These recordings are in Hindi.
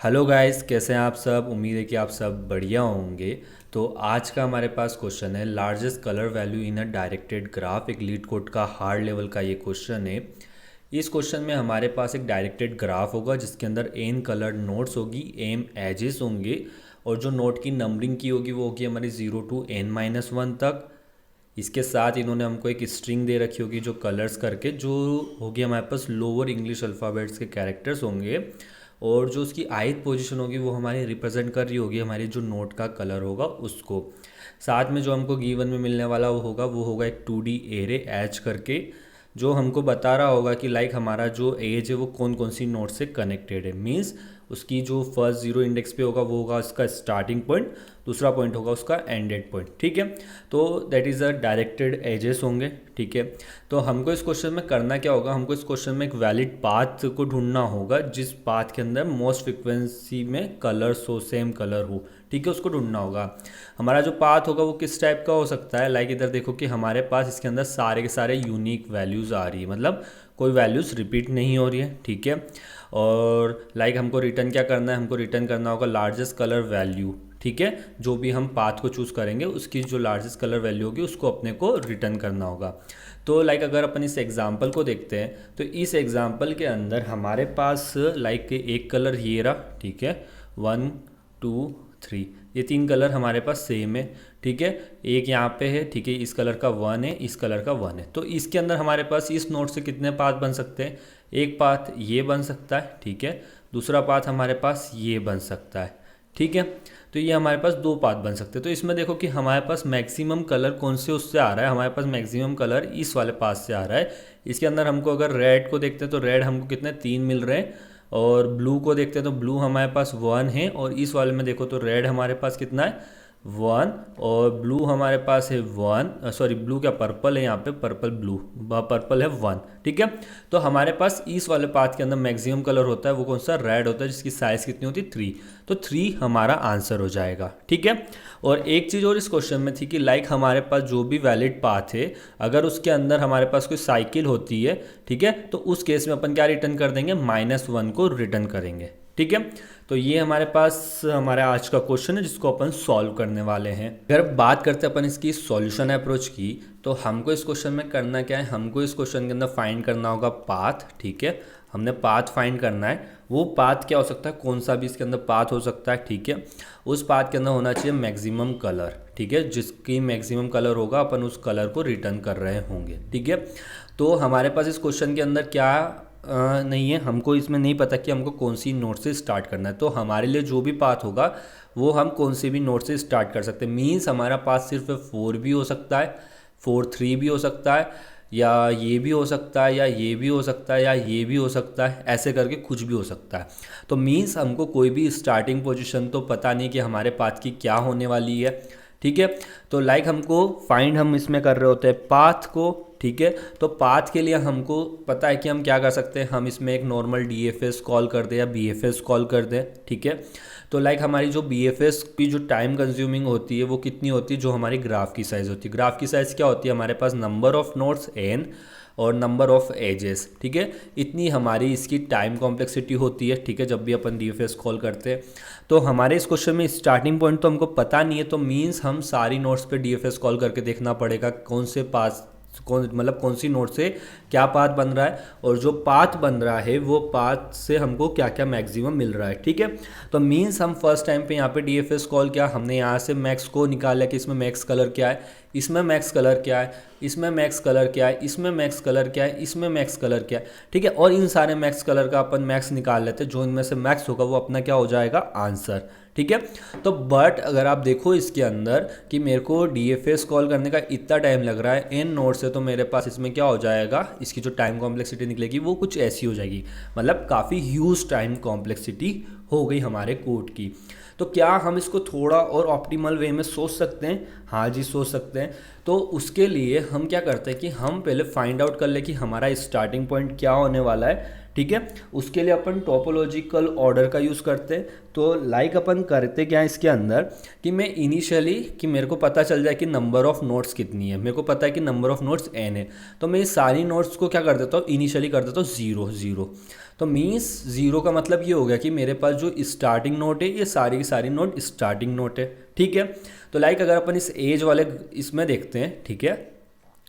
हेलो गाइस, कैसे हैं आप सब। उम्मीद है कि आप सब बढ़िया होंगे। तो आज का हमारे पास क्वेश्चन है largest colour value in a directed graph. एक लीड कोड का हार्ड लेवल का ये क्वेश्चन है। इस क्वेश्चन में हमारे पास एक डायरेक्टेड ग्राफ होगा जिसके अंदर एन कलर्ड नोड्स होगी, एम एजेस होंगे, और जो नोड की नंबरिंग की होगी वो होगी हमारी 0 to n-1 तक। इसके साथ इन्होंने हमको एक स्ट्रिंग दे रखी होगी जो कलर्स करके, जो होगी हमारे पास लोअर इंग्लिश अल्फ़ाबेट्स के कैरेक्टर्स होंगे, और जो उसकी आइथ पोजीशन होगी वो हमारी रिप्रेजेंट कर रही होगी हमारी जो नोट का कलर होगा उसको। साथ में जो हमको गिवन में मिलने वाला वो होगा एक 2D एरे एच करके, जो हमको बता रहा होगा कि लाइक हमारा जो एज है वो कौन कौन सी नोट से कनेक्टेड है। मीन्स उसकी जो फर्स्ट जीरो इंडेक्स पे होगा वो होगा उसका स्टार्टिंग पॉइंट, दूसरा पॉइंट होगा उसका एंडेड पॉइंट। ठीक है, तो that is a directed edges होंगे। ठीक है, तो हमको इस क्वेश्चन में करना क्या होगा, हमको इस क्वेश्चन में एक वैलिड पाथ को ढूंढना होगा जिस पाथ के अंदर मोस्ट फ्रिक्वेंसी में कलर्स हो, सेम कलर हो। ठीक है, उसको ढूंढना होगा। हमारा जो पाथ होगा वो किस टाइप का हो सकता है, लाइक इधर देखो कि हमारे पास इसके अंदर सारे के सारे यूनिक वैल्यूज़ आ रही है, मतलब कोई वैल्यूज़ रिपीट नहीं हो रही है। ठीक है, और लाइक हमको रिटर्न क्या करना है, हमको रिटर्न करना होगा लार्जेस्ट कलर वैल्यू। ठीक है, जो भी हम पाथ को चूज़ करेंगे उसकी जो लार्जेस्ट कलर वैल्यू होगी उसको अपने को रिटर्न करना होगा। तो लाइक अगर अपन इस एग्जांपल को देखते हैं तो इस एग्जांपल के अंदर हमारे पास लाइक एक कलर ये रहा। ठीक है, 1 2 3, ये तीन कलर हमारे पास सेम है। ठीक है, एक यहाँ पे है। ठीक है, इस कलर का 1 है, इस कलर का 1 है। तो इसके अंदर हमारे पास इस नोड से कितने पाथ बन सकते हैं, एक पाथ ये बन सकता है। ठीक है, दूसरा पाथ हमारे पास ये बन सकता है। ठीक है, तो ये हमारे पास दो पाथ बन सकते हैं। तो इसमें देखो कि हमारे पास मैक्सिमम कलर कौन से उससे आ रहा है, हमारे पास मैक्सिमम कलर इस वाले पाथ से आ रहा है। इसके अंदर हमको अगर रेड को देखते हैं तो रेड हमको कितने 3 मिल रहे हैं, और ब्लू को देखते हैं तो ब्लू हमारे पास 1 है, और इस वाले में देखो तो रेड हमारे पास कितना है 1, और ब्लू हमारे पास है 1, सॉरी ब्लू क्या पर्पल है, यहाँ पे पर्पल ब्लू, पर्पल है 1। ठीक है, तो हमारे पास इस वाले पाथ के अंदर मैक्सिमम कलर होता है वो कौन सा, रेड होता है, जिसकी साइज़ कितनी होती है 3। तो 3 हमारा आंसर हो जाएगा। ठीक है, और एक चीज़ और इस क्वेश्चन में थी कि लाइक हमारे पास जो भी वैलिड पाथ है अगर उसके अंदर हमारे पास कोई साइकिल होती है, ठीक है, तो उस केस में अपन क्या रिटर्न कर देंगे, -1 को रिटर्न करेंगे। ठीक है, तो ये हमारे पास हमारा आज का क्वेश्चन है जिसको अपन सॉल्व करने वाले हैं। अगर बात करते हैं अपन इसकी सॉल्यूशन अप्रोच की, तो हमको इस क्वेश्चन में करना क्या है, हमको इस क्वेश्चन के अंदर फाइंड करना होगा पाथ। ठीक है, हमने पाथ फाइंड करना है। वो पाथ क्या हो सकता है, कौन सा भी इसके अंदर पाथ हो सकता है। ठीक है, उस पाथ के अंदर होना चाहिए मैक्सिमम कलर। ठीक है, जिसकी मैक्सिमम कलर होगा अपन उस कलर को रिटर्न कर रहे होंगे। ठीक है, तो हमारे पास इस क्वेश्चन के अंदर क्या नहीं है, हमको इसमें नहीं पता कि हमको कौन सी नोट से स्टार्ट करना है। तो हमारे लिए जो भी पाथ होगा वो हम कौन सी भी नोट से स्टार्ट कर सकते हैं। मीन्स हमारा पाथ सिर्फ 4 भी हो सकता है, 4 3 भी हो सकता है, या ये भी हो सकता है, या ये भी हो सकता है, या ये भी हो सकता है, ऐसे करके कुछ भी हो सकता है। तो मीन्स हमको कोई भी स्टार्टिंग पोजीशन तो पता नहीं कि हमारे पाथ की क्या होने वाली है। ठीक है, तो लाइक हमको फाइंड हम इसमें कर रहे होते हैं पाथ को। ठीक है, तो पाथ के लिए हमको पता है कि हम क्या कर सकते हैं, हम इसमें एक नॉर्मल डीएफएस कॉल कर दें या बीएफएस कॉल कर दें। ठीक है, तो लाइक हमारी जो बीएफएस की जो टाइम कंज्यूमिंग होती है वो कितनी होती है, जो हमारी ग्राफ की साइज़ होती है। ग्राफ की साइज़ क्या होती है, हमारे पास नंबर ऑफ नोड्स n और नंबर ऑफ एजेस। ठीक है, इतनी हमारी इसकी टाइम कॉम्प्लेक्सिटी होती है। ठीक है, जब भी अपन डीएफएस कॉल करते हैं तो हमारे इस क्वेश्चन में स्टार्टिंग पॉइंट तो हमको पता नहीं है, तो मीन्स हम सारी नोड्स पे डीएफएस कॉल करके देखना पड़ेगा कौन से पास मतलब कौन सी नोड से क्या पाथ बन रहा है, और जो पाथ बन रहा है वो पाथ से हमको क्या क्या मैक्सिमम मिल रहा है। ठीक है, तो मीन्स हम फर्स्ट टाइम पे यहाँ पे डीएफएस कॉल किया, हमने यहाँ से मैक्स को निकाला कि इसमें मैक्स कलर क्या है, इसमें मैक्स कलर क्या है, इसमें मैक्स कलर क्या है, इसमें मैक्स कलर क्या है, इसमें मैक्स कलर क्या है। ठीक है, और इन सारे मैक्स कलर का अपन मैक्स निकाल लेते हैं, जो इनमें से मैक्स होगा वो अपना क्या हो जाएगा, आंसर। ठीक है, तो बट अगर आप देखो इसके अंदर कि मेरे को डीएफएस कॉल करने का इतना टाइम लग रहा है n नोड से, तो मेरे पास इसमें क्या हो जाएगा, इसकी जो टाइम कॉम्प्लेक्सिटी निकलेगी वो कुछ ऐसी हो जाएगी, मतलब काफ़ी ह्यूज टाइम कॉम्प्लेक्सिटी हो गई हमारे कोड की। तो क्या हम इसको थोड़ा और ऑप्टिमल वे में सोच सकते हैं, हाँ जी सोच सकते हैं। तो उसके लिए हम क्या करते हैं कि हम पहले फाइंड आउट कर ले कि हमारा स्टार्टिंग पॉइंट क्या होने वाला है। ठीक है। उसके लिए अपन टोपोलॉजिकल ऑर्डर का यूज़ करते हैं। तो लाइक अपन करते क्या है इसके अंदर कि मैं इनिशियली कि मेरे को पता चल जाए कि नंबर ऑफ नोट्स कितनी है, मेरे को पता है कि नंबर ऑफ नोट्स n है, तो मैं इस सारी नोट्स को क्या कर देता हूँ, इनिशियली कर देता हूँ ज़ीरो ज़ीरो। तो मीन्स ज़ीरो का मतलब ये हो गया कि मेरे पास जो स्टार्टिंग नोट है ये सारी की सारी नोट स्टार्टिंग नोट है, ठीक है। तो लाइक अगर अपन इस एज वाले इसमें देखते हैं, ठीक है,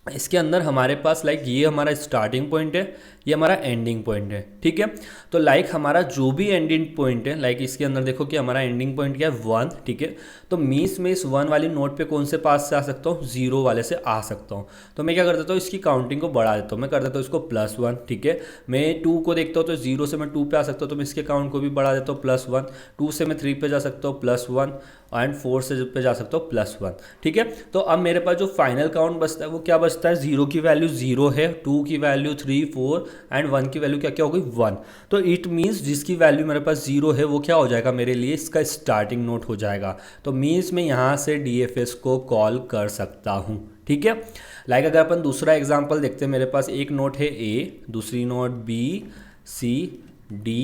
इसके अंदर हमारे पास लाइक ये हमारा स्टार्टिंग पॉइंट है, ये हमारा एंडिंग पॉइंट है, ठीक है। तो लाइक हमारा जो भी एंडिंग पॉइंट है, लाइक इसके अंदर देखो कि हमारा एंडिंग पॉइंट क्या है, वन, ठीक है। तो मीन्स में इस वन वाली नोट पे कौन से पास से आ सकता हूँ, जीरो वाले से आ सकता हूँ। तो मैं क्या कर देता हूँ, इसकी काउंटिंग को बढ़ा देता हूँ, मैं कर देता हूँ इसको +1, ठीक है। मैं टू को देखता हूँ तो जीरो से मैं टू पे आ सकता हूँ, तो मैं इसके काउंट को भी बढ़ा देता हूँ +1। टू से मैं थ्री पे जा सकता हूँ +1 एंड फोर से पे जा सकता हूँ +1, ठीक है। तो अब मेरे पास जो फाइनल काउंट बचता है वो क्या बचता है, जीरो की वैल्यू जीरो है, टू की वैल्यू 3 4 एंड वन की वैल्यू क्या क्या हो गई 1। तो इट मीन्स जिसकी वैल्यू मेरे पास जीरो है वो क्या हो जाएगा मेरे लिए, इसका स्टार्टिंग नोट हो जाएगा। तो मीन्स मैं यहाँ से DFS को कॉल कर सकता हूँ, ठीक है। लाइक अगर अपन दूसरा एग्जाम्पल देखते हैं, मेरे पास एक नोट है A, दूसरी नोट B, C, D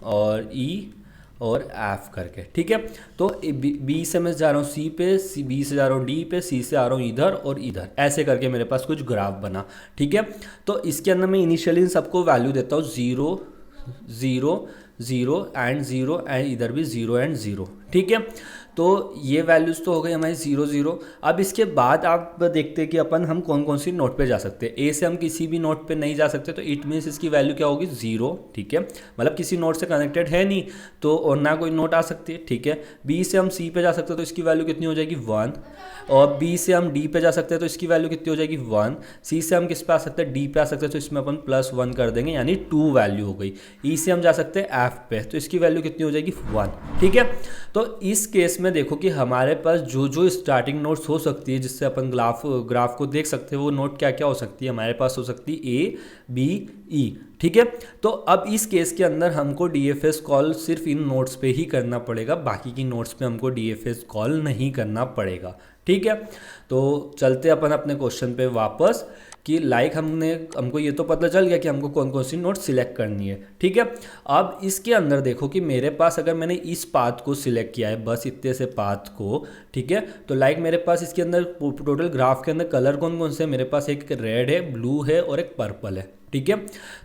और E और F करके, ठीक है। तो B से मैं जा रहा हूँ C पे, B से जा रहा हूँ D पे, C से आ रहा हूँ इधर और इधर, ऐसे करके मेरे पास कुछ ग्राफ बना, ठीक है। तो इसके अंदर मैं इनिशियली इन सबको वैल्यू देता हूँ ज़ीरो ज़ीरो ज़ीरो एंड इधर भी ज़ीरो एंड ज़ीरो, ठीक है। तो ये वैल्यूज़ तो हो गई हमारी ज़ीरो ज़ीरो। अब इसके बाद आप देखते हैं कि अपन हम कौन कौन सी नोट पे जा सकते हैं। ए से हम किसी भी नोट पे नहीं जा सकते, तो इट मीन्स इसकी वैल्यू क्या होगी, ज़ीरो, ठीक है, मतलब किसी नोट से कनेक्टेड है नहीं तो, और ना कोई नोट आ सकती है, ठीक है। बी से हम सी पे जा सकते हैं तो इसकी वैल्यू कितनी हो जाएगी 1, और बी से हम डी पे जा सकते हैं तो इसकी वैल्यू कितनी हो जाएगी 1। सी से हम किस पे आ सकते हैं, डी पे आ सकते हैं, तो इसमें अपन +1 कर देंगे यानी 2 वैल्यू हो गई। ई से हम जा सकते हैं एफ पे, तो इसकी वैल्यू कितनी हो जाएगी 1, ठीक है। तो इस केस में देखो कि हमारे पास जो जो स्टार्टिंग नोट्स हो सकती है जिससे अपन ग्राफ को देख सकते हैं, वो नोट क्या क्या हो सकती है, हमारे पास हो सकती है A, B, E, ठीक है। तो अब इस केस के अंदर हमको DFS कॉल सिर्फ इन नोट्स पे ही करना पड़ेगा, बाकी की नोट्स पे हमको DFS कॉल नहीं करना पड़ेगा, ठीक है। तो चलते अपन अपने क्वेश्चन पे वापस कि लाइक हमको ये तो पता चल गया कि हमको कौन कौन सी नोट सिलेक्ट करनी है, ठीक है। अब इसके अंदर देखो कि मेरे पास अगर मैंने इस पाथ को सिलेक्ट किया है, बस इतने से पाथ को, ठीक है, तो लाइक मेरे पास इसके अंदर टोटल ग्राफ के अंदर कलर कौन कौन से, मेरे पास एक रेड है, ब्लू है और एक पर्पल है, ठीक है।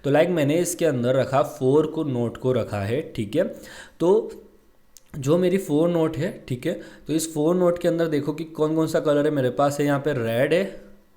तो लाइक मैंने इसके अंदर रखा 4 को नोट को रखा है, ठीक है। तो जो मेरी 4 नोट है, ठीक है, तो इस 4 नोट के अंदर देखो कि कौन कौन सा कलर है मेरे पास है, यहाँ पे रेड है,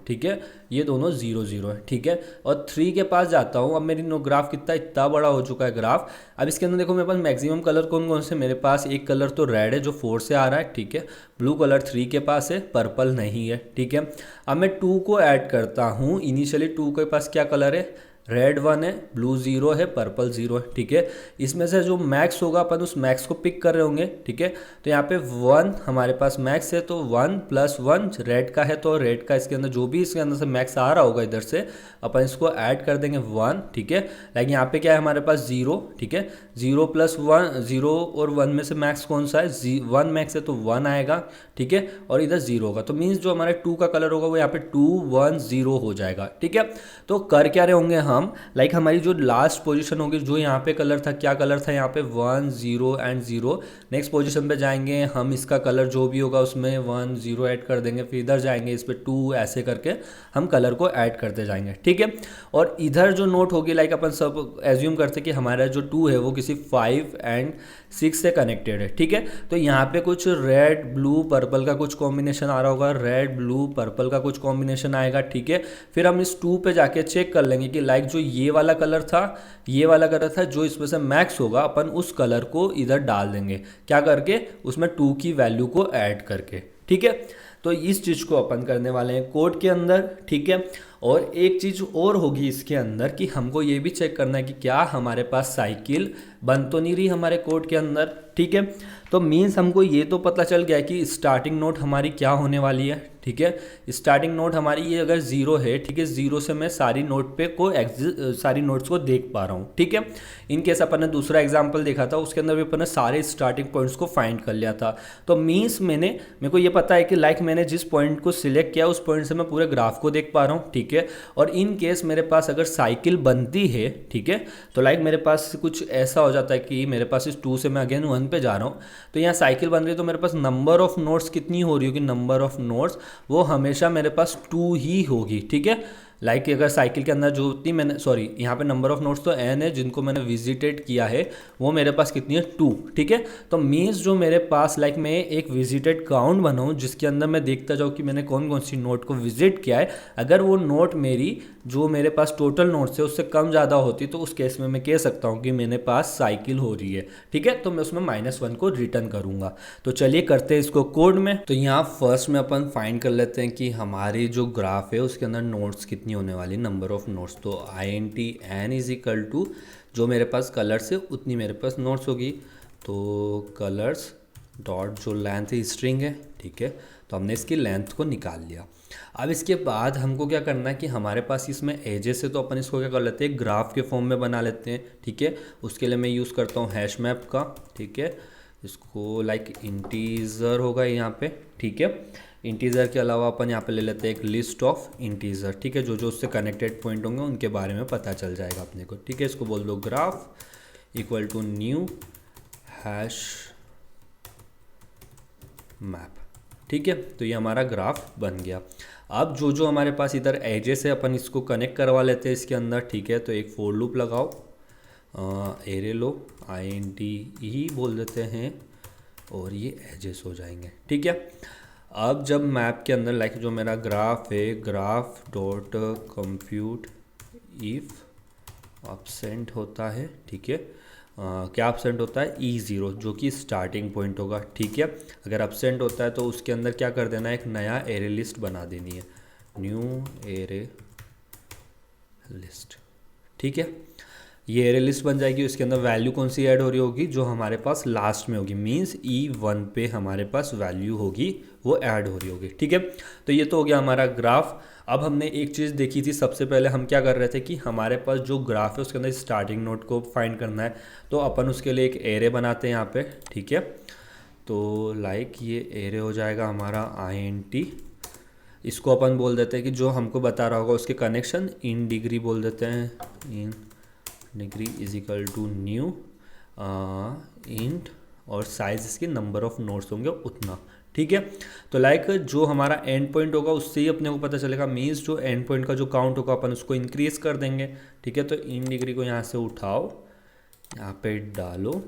ठीक है, ये दोनों 0 0 है, ठीक है। और 3 के पास जाता हूँ, अब मेरी ग्राफ इतना बड़ा हो चुका है ग्राफ। अब इसके अंदर देखो मेरे पास मैक्सिमम कलर कौन कौन से, मेरे पास एक कलर तो रेड है जो 4 से आ रहा है, ठीक है, ब्लू कलर 3 के पास है, पर्पल नहीं है, ठीक है। अब मैं 2 को ऐड करता हूँ, इनिशियली 2 के पास क्या कलर है, रेड 1 है, ब्लू 0 है, पर्पल 0 है, ठीक है। इसमें से जो मैक्स होगा अपन उस मैक्स को पिक कर रहे होंगे, ठीक है। तो यहाँ पे 1 हमारे पास मैक्स है, तो 1 + 1 रेड का है, तो रेड का इसके अंदर जो भी इसके अंदर से मैक्स आ रहा होगा इधर से अपन इसको ऐड कर देंगे 1, ठीक है। लाइक यहाँ पे क्या है हमारे पास 0, ठीक है, 0 + 1 0 और 1 में से मैक्स कौन सा है, 1 मैक्स है तो 1 आएगा, ठीक है, और इधर 0 होगा। तो मीन्स जो हमारे 2 का कलर होगा वो यहाँ पे 2 1 0 हो जाएगा, ठीक है। तो कर क्या रहे होंगे हम, लाइक हमारी जो लास्ट पोजीशन होगी, जो यहाँ पे कलर था, क्या कलर था यहाँ पे 1 0 एंड 0, नेक्स्ट पोजीशन पे जाएंगे हम, इसका कलर जो भी होगा उसमें 1 0 ऐड कर देंगे, फिर इधर जाएंगे इस पे 2, ऐसे करके हम कलर को ऐड करते जाएंगे, ठीक है। और इधर जो नोट होगी, लाइक अपन सब एज्यूम करते कि हमारा जो 2 है वो किसी 5 एंड 6 से कनेक्टेड है, ठीक है। तो यहाँ पे कुछ रेड ब्लू पर्पल का कुछ कॉम्बिनेशन आ रहा होगा, रेड ब्लू पर्पल का कुछ कॉम्बिनेशन आएगा, ठीक है। फिर हम इस 2 पे जाके चेक कर लेंगे कि लाइक जो ये वाला कलर था, ये वाला कलर था, जो इसमें से मैक्स होगा अपन उस कलर को इधर डाल देंगे, क्या करके, उसमें 2 की वैल्यू को ऐड करके, ठीक है। तो इस चीज़ को अपन करने वाले हैं कोड के अंदर, ठीक है। और एक चीज़ और होगी इसके अंदर कि हमको ये भी चेक करना है कि क्या हमारे पास साइकिल बन तो नहीं रही हमारे कोड के अंदर, ठीक है। तो मीन्स हमको ये तो पता चल गया कि स्टार्टिंग नोट हमारी क्या होने वाली है, ठीक है। स्टार्टिंग नोट हमारी ये अगर 0 है, ठीक है, 0 से मैं सारी नोट पे सारी नोट्स को देख पा रहा हूँ, ठीक है। इन केस अपन ने दूसरा एग्जाम्पल देखा था, उसके अंदर भी अपन ने सारे स्टार्टिंग पॉइंट्स को फाइंड कर लिया था। तो मीन्स मेरे को ये पता है कि लाइक मैंने जिस पॉइंट को सिलेक्ट किया उस पॉइंट से मैं पूरे ग्राफ को देख पा रहा हूँ, ठीक है। और इन केस मेरे पास अगर साइकिल बनती है, ठीक है, तो लाइक मेरे पास कुछ ऐसा हो जाता है कि मेरे पास इस 2 से मैं अगेन 1 पे जा रहा हूँ, तो यहाँ साइकिल बन रही है, तो मेरे पास नंबर ऑफ नोड्स कितनी हो रही होगी, नंबर ऑफ नोड्स वो हमेशा मेरे पास 2 ही होगी, ठीक है। लाइक अगर साइकिल के अंदर जो उतनी मैंने, सॉरी यहाँ पे नंबर ऑफ नोड्स तो n है जिनको मैंने विजिटेड किया है, वो मेरे पास कितनी है 2, ठीक है। तो मीन्स जो मेरे पास लाइक मैं एक विजिटेड काउंट बनाऊँ जिसके अंदर मैं देखता जाऊँ कि मैंने कौन कौन सी नोट को विजिट किया है, अगर वो नोट मेरी जो मेरे पास टोटल नोट्स है उससे कम ज़्यादा होती तो उस केस में मैं कह सकता हूँ कि मेरे पास साइकिल हो रही है, ठीक है। तो मैं उसमें -1 को रिटर्न करूँगा। तो चलिए करते हैं इसको कोड में। तो यहाँ फर्स्ट में अपन फाइंड कर लेते हैं कि हमारी जो ग्राफ है उसके अंदर नोट्स कितनी होने वाली, नंबर ऑफ नोट्स। तो INT n is equal to जो मेरे पास कलर्स है उतनी मेरे पास नोट्स होगी। तो कलर्स डॉट जो लेंथ है स्ट्रिंग है, ठीक है, तो हमने इसकी लेंथ को निकाल लिया। अब इसके बाद हमको क्या करना है कि हमारे पास इसमें एजेस है, तो अपन इसको क्या कर लेते हैं, ग्राफ के फॉर्म में बना लेते हैं, ठीक है। उसके लिए मैं यूज़ करता हूँ हैश मैप का, ठीक है। इसको लाइक इंटीजर होगा यहाँ पे, ठीक है। इंटीजर के अलावा अपन यहाँ पे ले लेते हैं एक लिस्ट ऑफ इंटीजर, ठीक है, जो जो उससे कनेक्टेड पॉइंट होंगे उनके बारे में पता चल जाएगा अपने को, ठीक है। इसको बोल दो graph equal to new hash map, ठीक है। तो ये हमारा ग्राफ बन गया। अब जो जो हमारे पास इधर एजेस है अपन इसको कनेक्ट करवा लेते हैं इसके अंदर, ठीक है। तो एक फोर लूप लगाओ, एरे लो, INT ही बोल देते हैं, और ये एजेस हो जाएंगे, ठीक है। अब जब मैप के अंदर लाइक जो मेरा ग्राफ है, graph dot compute if absent होता है, ठीक है। क्या एब्सेंट होता है, E0 जो कि स्टार्टिंग पॉइंट होगा, ठीक है। अगर एब्सेंट होता है तो उसके अंदर क्या कर देना है, एक नया एरे लिस्ट बना देनी है, न्यू एरे लिस्ट, ठीक है। ये एरे लिस्ट बन जाएगी, उसके अंदर वैल्यू कौन सी ऐड हो रही होगी, जो हमारे पास लास्ट में होगी, मींस E1 पे हमारे पास वैल्यू होगी वो ऐड हो रही होगी, ठीक है। तो ये तो हो गया हमारा ग्राफ। अब हमने एक चीज़ देखी थी, सबसे पहले हम क्या कर रहे थे कि हमारे पास जो ग्राफ है उसके अंदर स्टार्टिंग नोड को फाइंड करना है, तो अपन उसके लिए एक एरे बनाते हैं यहाँ पे, ठीक है। तो लाइक ये एरे हो जाएगा हमारा INT, इसको अपन बोल देते हैं कि जो हमको बता रहा होगा उसके कनेक्शन इन डिग्री बोल देते हैं, in degree is equal to new int, और साइज इसके नंबर ऑफ नोड्स होंगे उतना, ठीक है। तो लाइक जो हमारा एंड पॉइंट होगा उससे ही अपने को पता चलेगा, मीन्स जो एंड पॉइंट का जो काउंट होगा अपन उसको इंक्रीज कर देंगे, ठीक है। तो इन डिग्री को यहाँ से उठाओ, यहाँ पे डालो,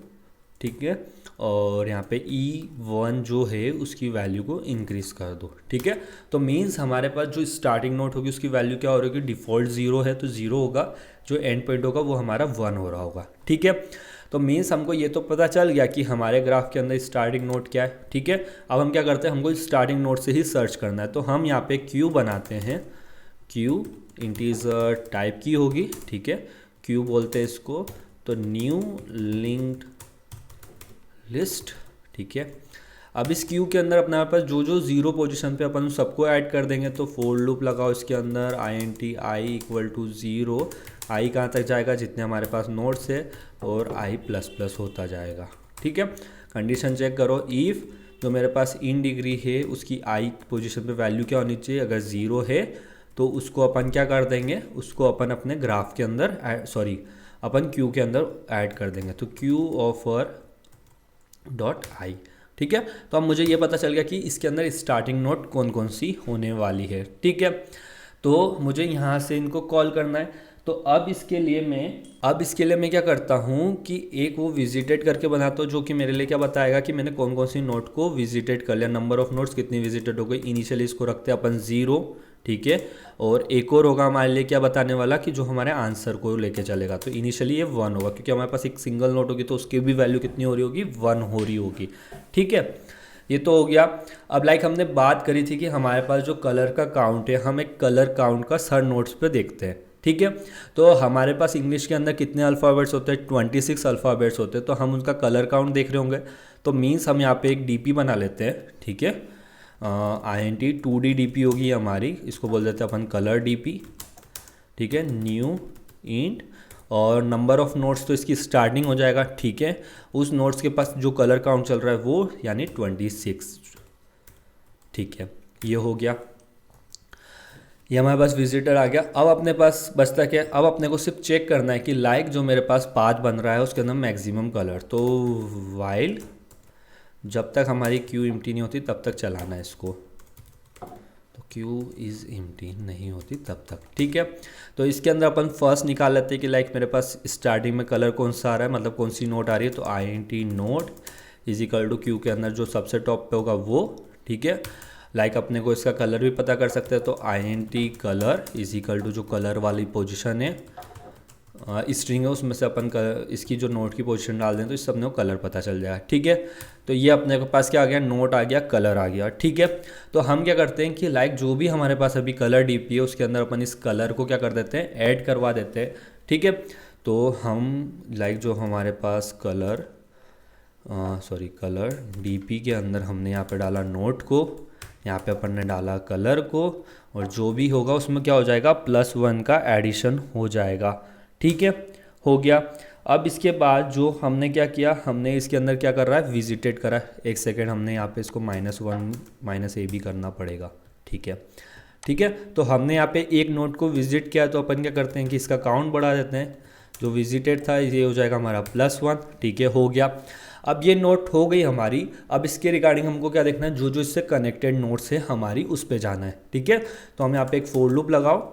ठीक है, और यहाँ पे E1 जो है उसकी वैल्यू को इंक्रीज कर दो, ठीक है। तो मीन्स हमारे पास जो स्टार्टिंग नोट होगी उसकी वैल्यू क्या हो रही होगी, डिफ़ॉल्ट 0 है तो 0 होगा, जो एंड पॉइंट होगा वो हमारा 1 हो रहा होगा, ठीक है। तो मीन्स हमको ये तो पता चल गया कि हमारे ग्राफ के अंदर स्टार्टिंग नोट क्या है, ठीक है। अब हम क्या करते हैं, हमको स्टार्टिंग नोट से ही सर्च करना है, तो हम यहाँ पे क्यू बनाते हैं, क्यू इंटीजर टाइप की होगी, ठीक है, क्यू बोलते हैं इसको। तो न्यू लिंक्ड लिस्ट, ठीक है। अब इस क्यू के अंदर अपने पास जो जो 0 पोजीशन पे अपन सबको ऐड कर देंगे, तो फोर लूप लगाओ इसके अंदर, INT I इक्वल टू 0, आई कहाँ तक जाएगा, जितने हमारे पास नोड्स है, और I++ होता जाएगा, ठीक है। कंडीशन चेक करो, इफ़ जो मेरे पास इन डिग्री है उसकी I पोजीशन पे वैल्यू क्या होनी चाहिए, अगर 0 है तो उसको अपन क्या कर देंगे, उसको अपन अपने ग्राफ के अंदर सॉरी अपन क्यू के अंदर ऐड कर देंगे, तो क्यू ऑफर डॉट आई, ठीक है। तो अब मुझे ये पता चल गया कि इसके अंदर स्टार्टिंग नोट कौन कौन सी होने वाली है, ठीक है। तो मुझे यहाँ से इनको कॉल करना है, तो अब इसके लिए मैं क्या करता हूँ कि एक वो विजिटेड करके बनाता हूँ, जो कि मेरे लिए क्या बताएगा कि मैंने कौन कौन सी नोट को विजिटेड कर लिया, नंबर ऑफ नोट्स कितनी विजिटेड हो गई। इनिशियली इसको रखते हैं अपन 0, ठीक है। और एक और होगा हमारे लिए क्या बताने वाला कि जो हमारे आंसर को लेके चलेगा, तो इनिशियली ये 1 होगा, क्योंकि हमारे पास एक सिंगल नोट होगी तो उसकी भी वैल्यू कितनी हो रही होगी, 1 हो रही होगी, ठीक है। ये तो हो गया। अब लाइक हमने बात करी थी कि हमारे पास जो कलर का काउंट है, हम एक कलर काउंट का सर नोट्स पे देखते हैं, ठीक है। तो हमारे पास इंग्लिश के अंदर कितने अल्फ़ाबेट्स होते हैं, 26 अल्फ़ाबेट्स होते हैं, तो हम उनका कलर काउंट देख रहे होंगे। तो मीन्स हम यहाँ पे एक DP बना लेते हैं, ठीक है। INT 2D DP होगी हमारी, इसको बोल देते हैं अपन कलर DP, ठीक है। न्यू इंट, और नंबर ऑफ़ नोट्स तो इसकी स्टार्टिंग हो जाएगा, ठीक है। उस नोट्स के पास जो कलर काउंट चल रहा है वो यानी 26, ठीक है। ये हो गया, ये हमारे पास विजिटर आ गया। अब अपने पास बचता क्या, अब अपने को सिर्फ चेक करना है कि लाइक जो मेरे पास पाथ बन रहा है उसके अंदर मैक्सिमम कलर, तो वाइल जब तक हमारी क्यू एम्प्टी नहीं होती तब तक चलाना है इसको, तो क्यू इज़ एम्प्टी नहीं होती तब तक, ठीक है। तो इसके अंदर अपन फर्स्ट निकाल लेते हैं कि लाइक मेरे पास स्टार्टिंग में कलर कौन सा आ रहा है, मतलब कौन सी नोट आ रही है, तो I N T node is equal to Q के अंदर जो सबसे टॉप पे होगा वो, ठीक है। लाइक अपने को इसका कलर भी पता कर सकते हैं, तो I N T colour is equal to जो कलर वाली पोजीशन है स्ट्रिंग है उसमें से अपन इसकी जो नोट की पोजीशन डाल दें तो इस सबने को कलर पता चल जाएगा, ठीक है। तो ये अपने के पास क्या आ गया, नोट आ गया, कलर आ गया, ठीक है। तो हम क्या करते हैं कि लाइक जो भी हमारे पास अभी कलर डीपी है उसके अंदर अपन इस कलर को क्या कर देते हैं, ऐड करवा देते हैं, ठीक है। तो हम लाइक जो हमारे पास कलर कलर डीपी के अंदर हमने यहाँ पे डाला नोट को, यहाँ पे अपन ने डाला कलर को, और जो भी होगा उसमें क्या हो जाएगा, +1 का एडिशन हो जाएगा, ठीक है, हो गया। अब इसके बाद जो हमने क्या किया, हमने इसके अंदर क्या कर रहा है, विजिटेड करा, एक सेकेंड हमने यहाँ पे इसको -1 -a भी करना पड़ेगा, ठीक है, ठीक है। तो हमने यहाँ पे एक नोट को विजिट किया, तो अपन क्या करते हैं कि इसका काउंट बढ़ा देते हैं, जो विजिटेड था ये हो जाएगा हमारा +1, ठीक है, हो गया। अब ये नोट हो गई हमारी, अब इसके रिगार्डिंग हमको क्या देखना है, जो जो इससे कनेक्टेड नोट्स है हमारी उस पे जाना है, ठीक है। तो हम यहाँ पे एक फोर लूप लगाओ,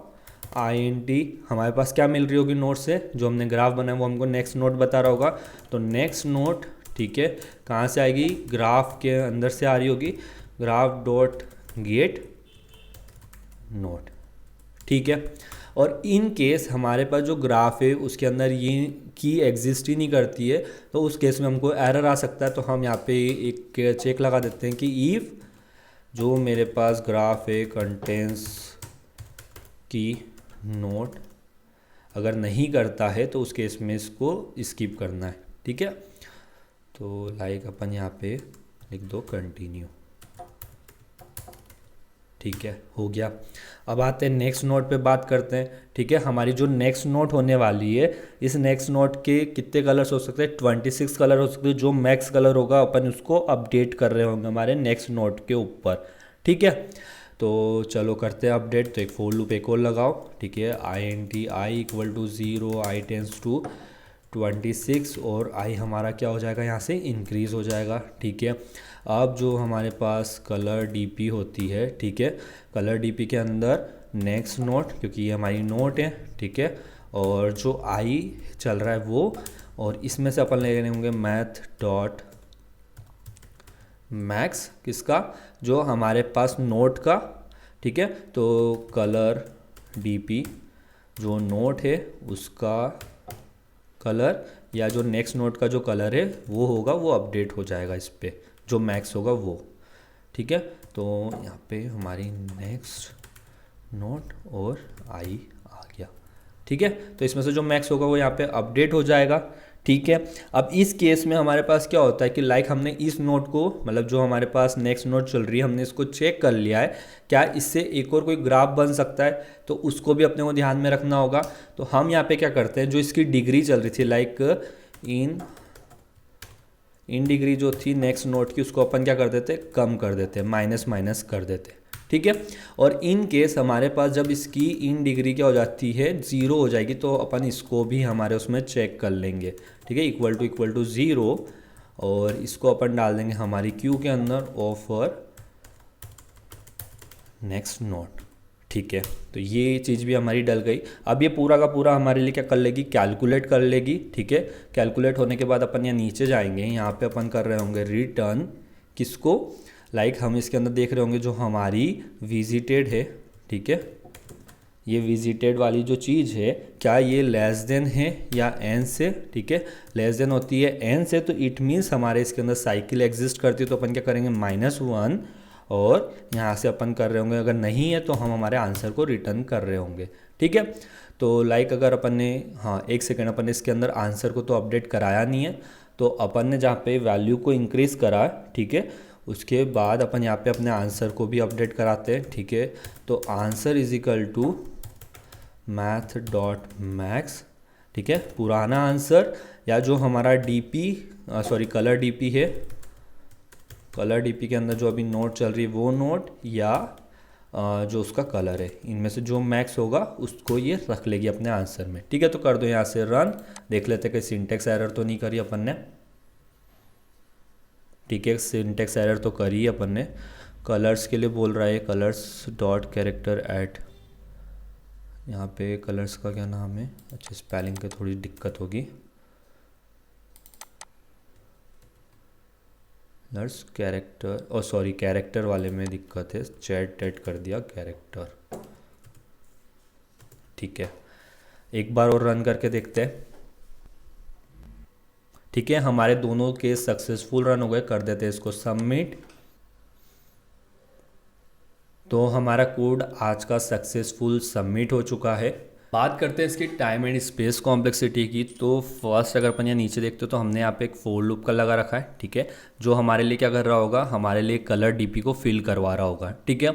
आई एन टी हमारे पास क्या मिल रही होगी नोट से, जो हमने ग्राफ बनाया वो हमको नेक्स्ट नोट बता रहा होगा, तो नेक्स्ट नोट, ठीक है, कहाँ से आएगी, ग्राफ के अंदर से आ रही होगी, ग्राफ डॉट गेट नोट, ठीक है। और इन केस हमारे पास जो ग्राफ है उसके अंदर ये की एग्जिस्ट ही नहीं करती है, तो उस केस में हमको एरर आ सकता है। तो हम यहाँ पे एक चेक लगा देते हैं कि इफ़ जो मेरे पास ग्राफ है कंटेंस की नोट अगर नहीं करता है तो उस केस में इसको स्किप करना है, ठीक है। तो लाइक अपन यहाँ पे लिख दो कंटिन्यू, ठीक है, हो गया। अब आते हैं नेक्स्ट नोट पे बात करते हैं, ठीक है। हमारी जो नेक्स्ट नोट होने वाली है, इस नेक्स्ट नोट के कितने कलर्स हो सकते हैं, 26 कलर हो सकते हैं। जो मैक्स कलर होगा अपन उसको अपडेट कर रहे होंगे हमारे नेक्स्ट नोट के ऊपर, ठीक है। तो चलो करते हैं अपडेट, तो एक फोर लूप एक और लगाओ, ठीक है, I N T I equal to 0, I tends to 26, और आई हमारा क्या हो जाएगा, यहाँ से इंक्रीज़ हो जाएगा, ठीक है। अब जो हमारे पास कलर डीपी होती है, ठीक है, कलर डीपी के अंदर नेक्स्ट नोट, क्योंकि ये हमारी नोट है, ठीक है, और जो आई चल रहा है वो, और इसमें से अपन ले लेने होंगे मैथ डॉट मैक्स, किसका, जो हमारे पास नोट का, ठीक है। तो कलर डीपी जो नोट है उसका कलर, या जो नेक्स्ट नोट का जो कलर है वो होगा, वो अपडेट हो जाएगा इस पे, जो मैक्स होगा वो, ठीक है। तो यहाँ पे हमारी नेक्स्ट नोट और आई आ गया, ठीक है। तो इसमें से जो मैक्स होगा वो यहाँ पे अपडेट हो जाएगा, ठीक है। अब इस केस में हमारे पास क्या होता है कि लाइक हमने इस नोट को, मतलब जो हमारे पास नेक्स्ट नोट चल रही है, हमने इसको चेक कर लिया है, क्या इससे एक और कोई ग्राफ बन सकता है, तो उसको भी अपने को ध्यान में रखना होगा। तो हम यहाँ पे क्या करते हैं, जो इसकी डिग्री चल रही थी लाइक इन डिग्री जो थी नेक्स्ट नोट की, उसको अपन क्या कर देते, कम कर देते, माइनस कर देते, ठीक है। और इन केस हमारे पास जब इसकी इन डिग्री क्या हो जाती है, 0 हो जाएगी, तो अपन इसको भी हमारे उसमें चेक कर लेंगे, ठीक है, इक्वल टू 0, और इसको अपन डाल देंगे हमारी क्यू के अंदर ऑफर नेक्स्ट नोट, ठीक है। तो ये चीज़ भी हमारी डल गई। अब ये पूरा का पूरा हमारे लिए क्या कर लेगी, कैलकुलेट कर लेगी, ठीक है। कैलकुलेट होने के बाद अपन यहाँ नीचे जाएंगे, यहाँ पे अपन कर रहे होंगे रिटर्न किसको, लाइक हम इसके अंदर देख रहे होंगे जो हमारी विजिटेड है, ठीक है, ये विजिटेड वाली जो चीज़ है, क्या ये लेस देन है या एन से, ठीक है। लेस देन होती है एन से, तो इट मीन्स हमारे इसके अंदर साइकिल एग्जिस्ट करती है, तो अपन क्या करेंगे -1, और यहाँ से अपन कर रहे होंगे, अगर नहीं है तो हम हमारे आंसर को रिटर्न कर रहे होंगे, ठीक है। तो लाइक अगर अपन ने, हाँ एक सेकेंड, अपन ने इसके अंदर आंसर को तो अपडेट कराया नहीं है, तो अपन ने जहाँ पे वैल्यू को इंक्रीज़ करा, ठीक है, उसके बाद अपन यहाँ पे अपने आंसर को भी अपडेट कराते हैं, ठीक है। तो answer is equal to math dot max, ठीक है, पुराना आंसर, या जो हमारा डीपी कलर डीपी है, कलर डीपी के अंदर जो अभी नोट चल रही है वो नोट या जो उसका कलर है, इनमें से जो मैक्स होगा उसको ये रख लेगी अपने आंसर में। ठीक है, तो कर दो यहाँ से रन, देख लेते हैं कि सिंटेक्स एरर तो नहीं करी अपन ने। ठीक है, सिंटेक्स एरर तो करी है अपन ने। कलर्स के लिए बोल रहा है, कलर्स डॉट कैरेक्टर एट, यहाँ पे कलर्स का क्या नाम है, अच्छा स्पेलिंग की थोड़ी दिक्कत होगी। कलर्स कैरेक्टर, ओ सॉरी कैरेक्टर वाले में दिक्कत है, चैट टेट कर दिया कैरेक्टर। ठीक है, एक बार और रन करके देखते हैं। ठीक है, हमारे दोनों केस सक्सेसफुल रन हो गए, कर देते हैं इसको सबमिट। तो हमारा कोड आज का सक्सेसफुल सबमिट हो चुका है। बात करते हैं इसकी टाइम एंड स्पेस कॉम्प्लेक्सिटी की। तो फर्स्ट अगर अपन यहाँ नीचे देखते हो तो हमने यहाँ पे एक फोर लूप का लगा रखा है। ठीक है, जो हमारे लिए क्या कर रहा होगा, हमारे लिए कलर डीपी को फिल करवा रहा होगा। ठीक है,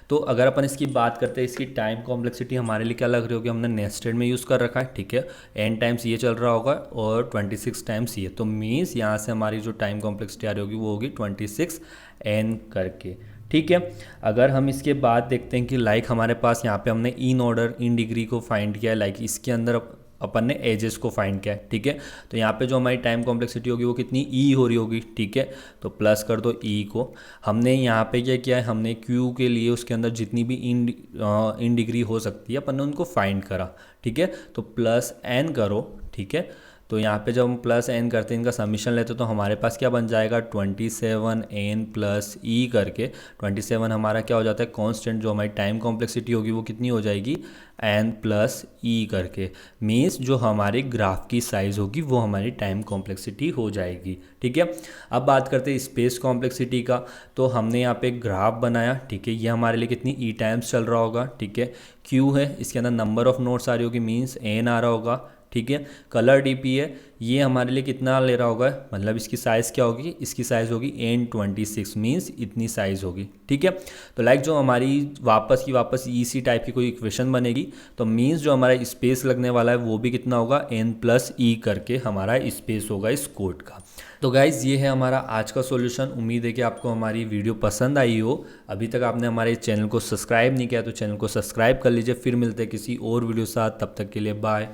तो अगर अपन इसकी बात करते हैं, इसकी टाइम कॉम्प्लेक्सिटी हमारे लिए क्या लग रही होगी, हमने नेस्टेड में यूज़ कर रखा है। ठीक है, n टाइम्स ये चल रहा होगा और 26 टाइम्स ये, तो मीन्स यहाँ से हमारी जो टाइम कॉम्प्लेक्सिटी आ रही होगी वो होगी 26n करके। ठीक है, अगर हम इसके बाद देखते हैं कि लाइक हमारे पास यहाँ पे हमने इन ऑर्डर इन डिग्री को फाइंड किया है, लाइक इसके अंदर अपन ने एजेस को फाइंड किया है। ठीक है, तो यहाँ पे जो हमारी टाइम कॉम्प्लेक्सिटी होगी वो कितनी ई हो रही होगी। ठीक है, तो प्लस कर दो ई को। हमने यहाँ पे क्या किया है, हमने क्यू के लिए उसके अंदर जितनी भी इन डिग्री हो सकती है अपन ने उनको फाइंड करा। ठीक है, तो प्लस एन करो। ठीक है, तो यहाँ पे जब हम प्लस एन करते हैं, इनका समीशन लेते तो हमारे पास क्या बन जाएगा 27n प्लस ई करके। 27 हमारा क्या हो जाता है कांस्टेंट, जो हमारी टाइम कॉम्प्लेक्सिटी होगी वो कितनी हो जाएगी n प्लस ई करके। मीन्स जो हमारे ग्राफ की साइज़ होगी वो हमारी टाइम कॉम्प्लेक्सिटी हो जाएगी। ठीक है, अब बात करते हैं स्पेस कॉम्प्लेक्सिटी का। तो हमने यहाँ पे ग्राफ बनाया। ठीक है, ये हमारे लिए कितनी ई टाइम्स चल रहा होगा। ठीक है, क्यू है, इसके अंदर नंबर ऑफ नोट्स आ रही होगी, मीन्स एन आ रहा होगा। ठीक है, कलर डीपी है, ये हमारे लिए कितना ले रहा होगा, मतलब इसकी साइज़ क्या होगी, इसकी साइज़ होगी n26, मीन्स इतनी साइज़ होगी। ठीक है, तो लाइक जो हमारी वापस की वापस इसी टाइप की कोई इक्वेशन बनेगी, तो मीन्स जो हमारा स्पेस लगने वाला है वो भी कितना होगा n प्लस ई करके हमारा स्पेस होगा इस कोड का। तो गाइज़ ये है हमारा आज का सॉल्यूशन। उम्मीद है कि आपको हमारी वीडियो पसंद आई हो। अभी तक आपने हमारे चैनल को सब्सक्राइब नहीं किया तो चैनल को सब्सक्राइब कर लीजिए। फिर मिलते हैं किसी और वीडियो साथ, तब तक के लिए बाय।